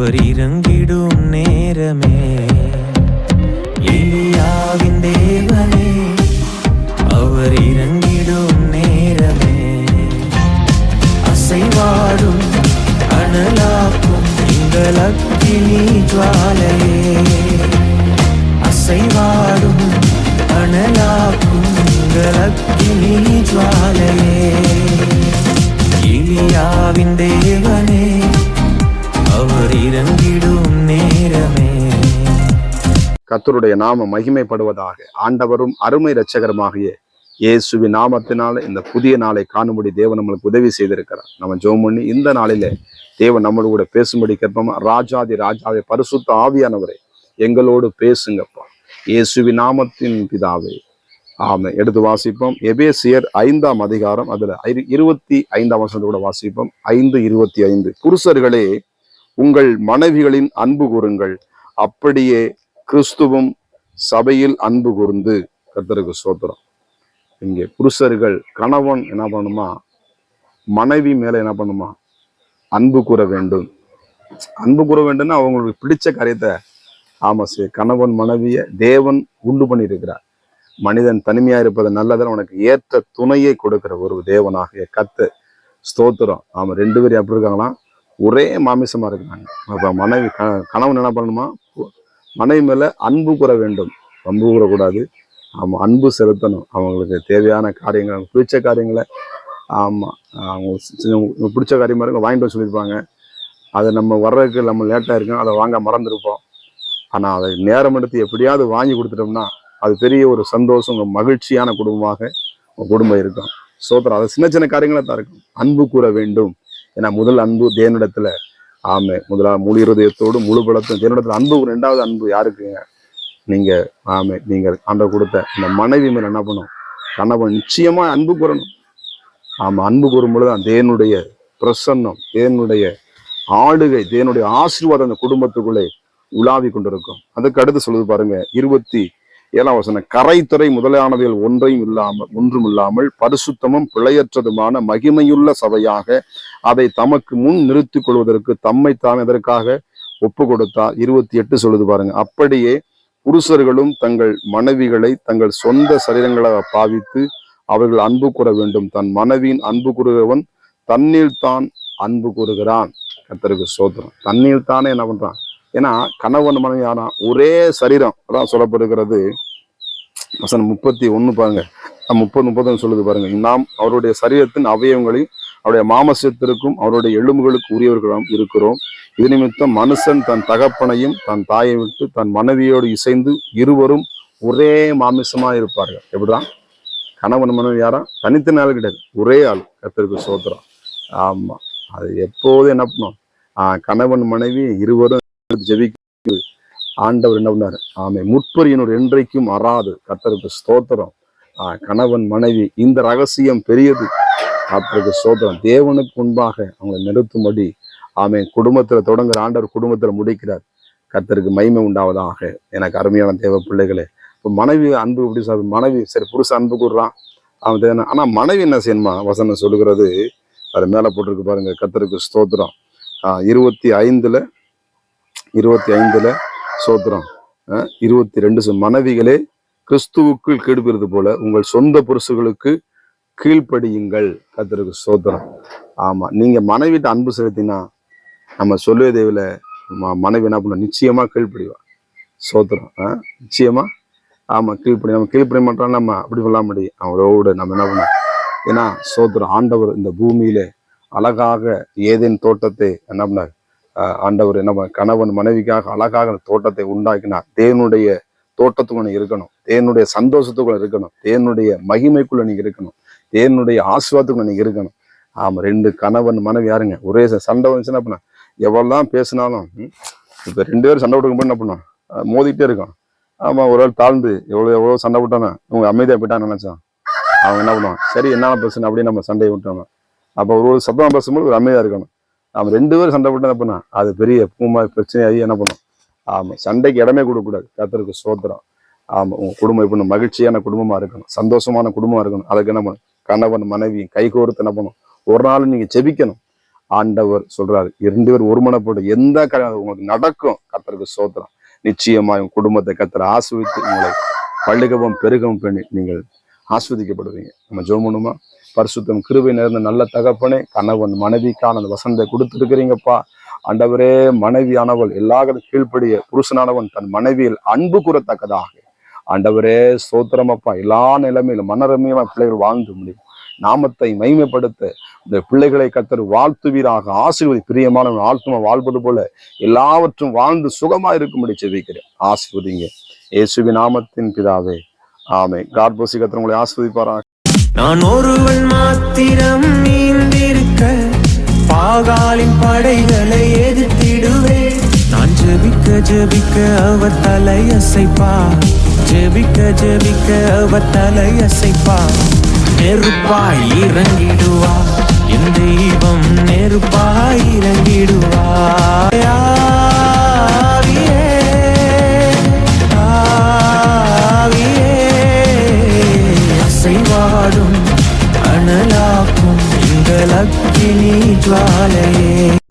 அவர் இறங்கிடும் நேரமே, எலியாவின் தேவனே அவர் இறங்கிடும் நேரமே, அசைவாடும் அனலாக்கும் எங்கள் அக்கினி ஜுவாலையே, அசைவாடும் அனலாக்கும் எங்கள் அக்கினி ஜுவாலையே, எலியாவின் தேவனே அவர் இறங்கிடும் நேரமே. கர்த்தருடைய நாம மகிமைப்படுவதாக. ஆண்டவரும் அருமை இரட்சகருமாகிய இயேசுவின் நாமத்தினால இந்த புதிய நாளை காணும்படி தேவன் நம்மளுக்கு உதவி செய்திருக்கிறார். நம்ம ஜெபம் பண்ணி இந்த நாளில தேவன் நம்மளோட கூட பேசும்படி கேட்போமா. ராஜாதி ராஜாவே, பரிசுத்த ஆவியானவரே, எங்களோடு பேசுங்கப்பா, இயேசுவின் நாமத்தின் பிதாவே, ஆமென். எடுத்து வாசிப்போம். எபேசியர் 5ஆம் அதிகாரம், அதுல 25ஆம் வசனத்தோட வாசிப்போம். 5:25. புருஷர்களே, உங்கள் மனைவிகளின் அன்பு கூறுங்கள், அப்படியே கிறிஸ்துவும் சபையில் அன்பு கூர்ந்து. கர்த்தருக்கு ஸ்தோத்திரம். இங்கே புருஷர்கள், கணவன் என்ன பண்ணுமா, மனைவி மேல என்ன பண்ணுமா, அன்பு கூற வேண்டும். அன்பு கூற வேண்டும்னா அவங்களுக்கு பிடிச்ச காரியத்தை கணவன் மனைவிய தேவன் உண்டு பண்ணி இருக்கிறார். மனிதன் தனிமையா இருப்பது நல்லதுன்னு உனக்கு ஏற்ற துணையை கொடுக்கிற ஒரு தேவனாகிய கர்த்தர். ஸ்தோத்திரம். ஆமா, 2 பேரும் எப்படி இருக்காங்களாம், ஒரே மாமிசமா இருக்கிறாங்க. அப்ப மனைவி கணவன் என்ன பண்ணணுமா, மனைவி மேல அன்பு கூற வேண்டும், அன்பு கூறக்கூடாது. ஆமா, அன்பு செலுத்தணும். அவங்களுக்கு தேவையான காரியங்கள், பிடிச்ச காரியங்களை, ஆமா, அவங்க பிடிச்ச காரியமா இருக்கும் வாங்கிட்டு வர சொல்லியிருப்பாங்க. அதை நம்ம வர்றதுக்கு நம்ம லேட்டா இருக்கும், அதை வாங்க மறந்துருப்போம். ஆனா அதை நேரம் எடுத்து எப்படியாவது வாங்கி கொடுத்துட்டோம்னா அது பெரிய ஒரு சந்தோஷம், மகிழ்ச்சியான குடும்பமாக குடும்பம் இருக்கும். சோத்திரம். அது சின்ன சின்ன காரியங்களா தான் இருக்கும். அன்பு கூற வேண்டும். ஏன்னா முதல் அன்பு தேவனிடத்துல. ஆமே, முதலாவது முழு இருதயத்தோடு முழு பலத்தும் தேவனிடத்துல அன்பு. 2வது அன்பு யாருக்குங்க, நீங்க நீங்க ஆண்டவர் கொடுத்த இந்த மனைவி மேல என்ன பண்ணும், கணவன் நிச்சயமா அன்பு கூறணும். ஆமா, அன்பு கூறும் பொழுதுதான் தேவனுடைய பிரசன்னம், தேவனுடைய ஆளுகை, தேவனுடைய ஆசீர்வாதம் அந்த குடும்பத்துக்குள்ளே உலாவி கொண்டிருக்கும். அதுக்கு அடுத்து சொல்லுது பாருங்க, 27ஆம் வசனம். கரைத்துறை முதலானவைகள் ஒன்றும் இல்லாமல் பரிசுத்தமும் பிழையற்றதுமான மகிமையுள்ள சபையாக அதை தமக்கு முன் நிறுத்திக் கொள்வதற்கு தம்மை தாம் எதற்காக ஒப்பு கொடுத்தார். 28 சொல்லுது பாருங்க. அப்படியே புருஷர்களும் தங்கள் மனைவிகளை தங்கள் சொந்த சரீரங்களாக பாவித்து அவர்கள் அன்பு கூற வேண்டும். தன் மனைவியின் அன்பு கூறுகிறவன் தன்னில் தான் அன்பு கூறுகிறான். கர்த்தருக்கு ஸ்தோத்திரம். தன்னில் தானே என்ன பண்றான், ஏன்னா கணவன் மனைவி ஆனா ஒரே சரீரம். அதான் சொல்லப்படுகிறது. வசனம் 31 பாருங்க, 30 சொல்லுது பாருங்க. நாம் அவருடைய சரீரத்தின் அவயவங்களையும் அவருடைய மாமசத்திற்கும் அவருடைய எலும்புகளுக்கு உரியவர்களும் இருக்கிறோம். இது நிமித்தம் மனுஷன் தன் தகப்பனையும் தன் தாயை விட்டு தன் மனைவியோடு இசைந்து இருவரும் ஒரே மாமிசமா இருப்பார்கள். எப்படிதான் கணவன் மனைவி யாரா தனித்தனி ஆள் கிடையாது, ஒரே ஆள். கர்த்தருக்கு ஸ்தோத்திரம். ஆமா, அது எப்போதும் என்ன பண்ணும், கணவன் மனைவி இருவரும் ஜெபிக்க ஆண்டவர் என்ன பண்ணாரு, முற்பொறியினர் என்றைக்கும் அறாது. கர்த்தருக்கு ஸ்தோத்திரம். கணவன் மனைவி இந்த ரகசியம் பெரியது. கர்த்தருக்கு ஸ்தோத்திரம். தேவனுக்கு முன்பாக அவங்களை நிறுத்தும்படி குடும்பத்துல தொடங்குற ஆண்டவர் குடும்பத்துல முடிக்கிறார். கர்த்தருக்கு மகிமை உண்டாவதாக. எனக்கு அருமையான தேவ பிள்ளைகளே, இப்போ மனைவி அன்பு எப்படி சார், மனைவி சரி புருஷன் அன்பு கூடுறான் அவன் தேவை. ஆனா மனைவி என்ன செய்யணுமா, வசனம் சொல்லுகிறது, அது மேல போட்டிருக்கு பாருங்க. கர்த்தருக்கு ஸ்தோத்திரம். 25ல ஸ்தோத்திரம். 22 மனைவிகளே கிறிஸ்துவுக்குள் கீழ்ப்படுவது போல உங்கள் சொந்த புருஷர்களுக்கு கீழ்ப்படியுங்கள். கர்த்தருக்கு ஸ்தோத்திரம். ஆமா, நீங்க மனைவிட்ட அன்பு செலுத்தினா நம்ம சொல்லுவே தேவையில்ல, மனைவி என்ன பண்ண நிச்சயமா கீழ்ப்படிவா. ஸ்தோத்திரம். நிச்சயமா கீழ்ப்படி. நம்ம கீழ்ப்படிய மாட்டோம், நம்ம அப்படி சொல்ல முடியும். அவரோடு நம்ம என்ன பண்ணோம், ஏன்னா ஸ்தோத்திரம். ஆண்டவர் இந்த பூமியில அழகாக ஏதேன் தோட்டத்தை என்ன பண்ணார், ஆண்டவர் என்ன கணவன் மனைவிக்காக அழகாக தோட்டத்தை உண்டாக்கினார். தேவனுடைய தோட்டத்துக்குள்ள நீங்க இருக்கணும், தேவனுடைய சந்தோஷத்துக்குள்ள இருக்கணும், தேவனுடைய மகிமைக்குள்ள நீங்க இருக்கணும், தேவனுடைய ஆசீர்வாதத்துக்குள்ள நீங்க இருக்கணும். 2 கணவன் மனைவி யாருங்க ஒரே சண்டை வந்துச்சுன்னா அப்படின்னா எவ்வளவுதான் பேசினாலும், இப்ப 2 பேரும் சண்டை விட்டுக்கும் என்ன பண்ணும், மோதிட்டே இருக்கும். ஒரு ஆள் தாழ்ந்து எவ்வளவு சண்டை விட்டானா உங்க அமைதியா போயிட்டான்னு நினைச்சான், அவங்க என்ன பண்ணுவான், சரி என்ன பிரச்சனை அப்படின்னு நம்ம சண்டையை விட்டோம். அப்ப ஒரு சத்தமா பேசும்போது ஒரு அமைதியா இருக்கணும். 2 பேரும் சண்டை விட்டா பண்ணா அது பெரிய பூமா பிரச்சனையாகி என்ன பண்ணும். சண்டைக்கு இடமே கொடுக்கக்கூடாது. கர்த்தருக்கு ஸ்தோத்திரம். உங்க குடும்பம் எப்படி மகிழ்ச்சியான குடும்பமா இருக்கணும், சந்தோஷமான குடும்பமா இருக்கணும். அதுக்கு என்ன பண்ணும், கணவன் மனைவி கைகோர்த்து என்ன பண்ணும், ஒரு நாள் நீங்க ஜெபிக்கணும். ஆண்டவர் சொல்றாரு, 2 பேர் ஒருமனப்பட்டு எந்த காரியம் உங்களுக்கு நடக்கும். கர்த்தருக்கு ஸ்தோத்திரம். நிச்சயமா உங்க குடும்பத்தை கர்த்தர் ஆசீர்வதித்து உங்களை பள்ளிகவும் பெருகவும் பண்ணி நீங்கள் ஆஸ்வதிக்கப்படுவீங்க. நம்ம ஜெபம் பண்ணுமா? பரிசுத்தம் கிருபை நிறைந்த நல்ல தகப்பனே, கணவன் மனைவிக்கான அந்த வசனத்தை கொடுத்துருக்கிறீங்கப்பா. ஆண்டவரே, மனைவியானவள் எல்லாரும் கீழ்ப்படிய, புருஷனானவன் தன் மனைவியில் அன்பு கூறத்தக்கதாக ஆண்டவரே ஸ்தோத்திரமப்பா. எல்லா நிலைமையிலும் மனரமியமா பிள்ளைகள் வாழ்ந்து முடியும். நாமத்தை மகிமைப்படுத்த இந்த பிள்ளைகளை கர்த்தர் வாழ்த்துவீராக. ஆசீர்வதி. பிரியமான ஆத்மா வாழ்வது போல எல்லாவற்றும் வாழ்ந்து சுகமா இருக்கும்படி ஜெபிக்கிறேன். ஆசீர்வதிங்க இயேசுவின் நாமத்தின் பிதாவே, ஆமென். God bless you. கர்த்தர் உங்களை ஆசீர்வதிப்பாராக. நான் ஒருவன் மாத்திரம் நீந்திருக்க பாகாலின் படைகளை எதிர்த்திடுவேன். நான் ஜெபிக்க ஜெபிக்க அவர் தலையசைப்பார். ஜெபிக்க ஜெபிக்க அவர் தலையசைப்பார். நெருப்பாய் இறங்கிடுவார் என் தெய்வம், நெருப்பாய் இறங்கிடுவார். ஆவியே, ஆவியே, அசைவாடும் அனலாக்கும் எங்கள் அக்கினி ஜுவாலையே.